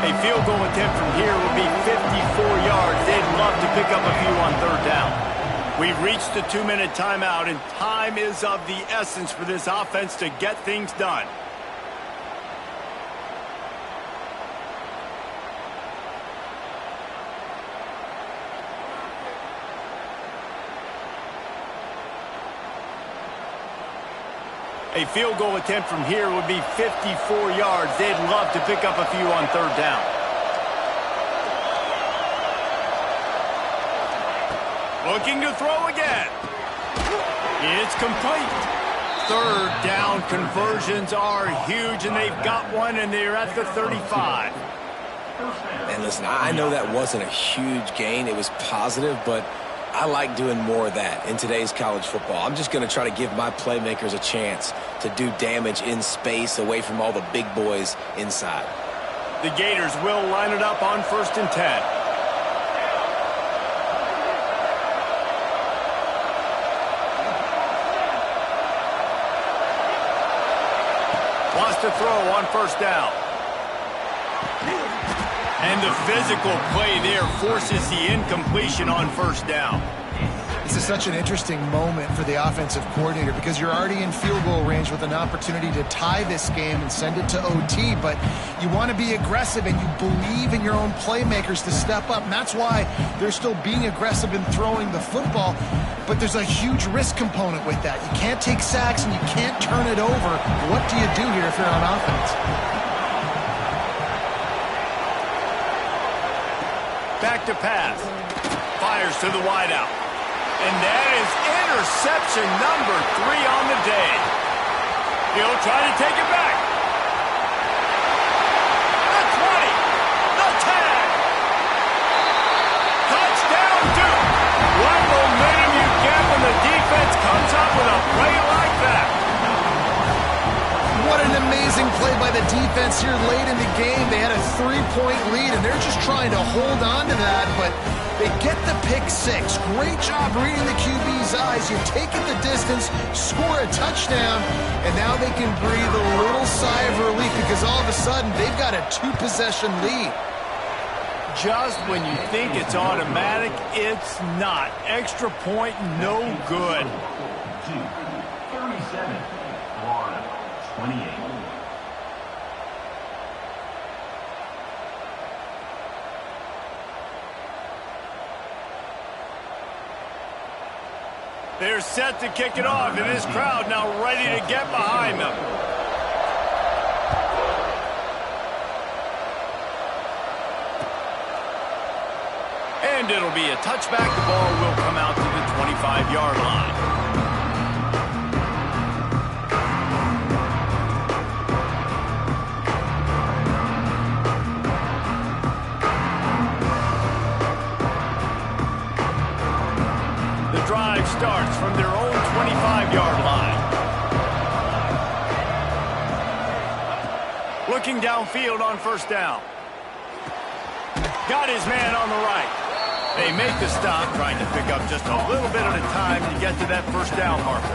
A field goal attempt from here would be 54 yards. They'd love to pick up a few on third down. We've reached the 2-minute timeout, and time is of the essence for this offense to get things done. A field goal attempt from here would be 54 yards. They'd love to pick up a few on third down. Looking to throw again. It's complete. Third down conversions are huge, and they've got one, and they're at the 35. And listen, I know that wasn't a huge gain. It was positive, but I like doing more of that in today's college football. I'm just going to try to give my playmakers a chance to do damage in space away from all the big boys inside. The Gators will line it up on 1st and 10. Wants to throw on first down. And the physical play there forces the incompletion on first down. This is such an interesting moment for the offensive coordinator because you're already in field goal range with an opportunity to tie this game and send it to OT, but you want to be aggressive and you believe in your own playmakers to step up, and that's why they're still being aggressive in throwing the football, but there's a huge risk component with that. You can't take sacks and you can't turn it over. What do you do here if you're on offense? Back to pass. Fires to the wideout. And that is interception number 3 on the day. He'll try to take it back. The 20. The 10. Touchdown Duke. What momentum you get when the defense comes up with a play like that. What an amazing play by the defense here late in the game. They had a 3-point lead, and they're just trying to hold on to that, but they get the pick six. Great job reading the QB's eyes. You take it the distance, score a touchdown, and now they can breathe a little sigh of relief because all of a sudden they've got a two-possession lead. Just when you think it's automatic, it's not. Extra point, no good. 37, Florida, 28. They're set to kick it off, and this crowd now ready to get behind them. And it'll be a touchback. The ball will come out to the 25-yard line. The drive starts from their own 25-yard line. Looking downfield on first down. Got his man on the right. They make the stop, trying to pick up just a little bit at a time to get to that first down marker.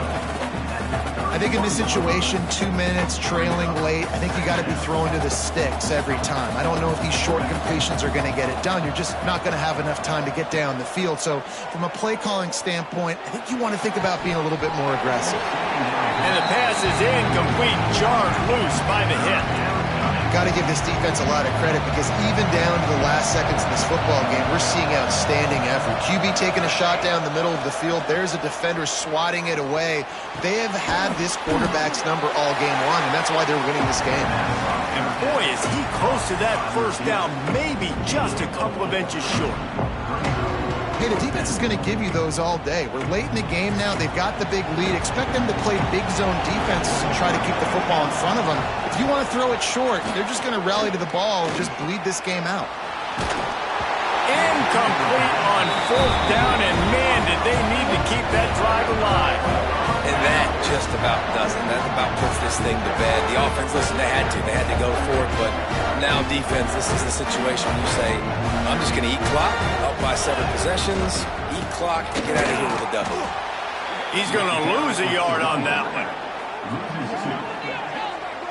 I think in this situation, 2 minutes, trailing late, I think you got to be throwing to the sticks every time. I don't know if these short completions are going to get it done. You're just not going to have enough time to get down the field. So from a play calling standpoint, I think you want to think about being a little bit more aggressive. And the pass is incomplete, jarred loose by the hit. Got to give this defense a lot of credit because even down to the last seconds of this football game, we're seeing outstanding effort. QB taking a shot down the middle of the field. There's a defender swatting it away. They have had this quarterback's number all game long, and that's why they're winning this game. And boy, is he close to that first down, maybe just a couple of inches short. Hey, the defense is going to give you those all day. We're late in the game now. They've got the big lead. Expect them to play big zone defenses and try to keep the football in front of them. If you want to throw it short, they're just going to rally to the ball and just bleed this game out. Incomplete on fourth down, and man, did they need to keep that drive alive. And that just about does it. That about puts this thing to bed. The offense, listen, they had to go for it, but now defense, this is the situation you say, I'm just going to eat clock, up by 7 possessions, eat clock, and get out of here with a W. He's going to lose a yard on that one.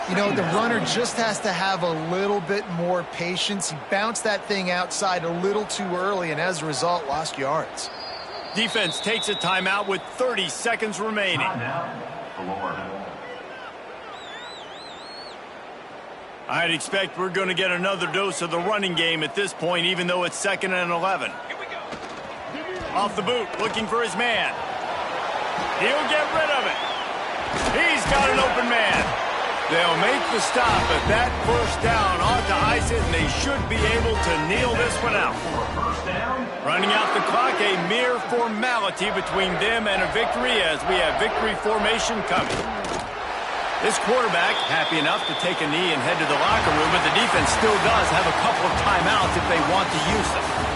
You know, the runner just has to have a little bit more patience. He bounced that thing outside a little too early, and as a result, lost yards. Defense takes a timeout with 30 seconds remaining. I'd expect we're going to get another dose of the running game at this point, even though it's 2nd and 11. Here we go. Off the boot, looking for his man. He'll get rid of it. He's got an open man. They'll make the stop, but that first down ought to ice it, and they should be able to kneel this one out. Running out the clock, a mere formality between them and a victory as we have victory formation coming. This quarterback happy enough to take a knee and head to the locker room, but the defense still does have a couple of timeouts if they want to use them.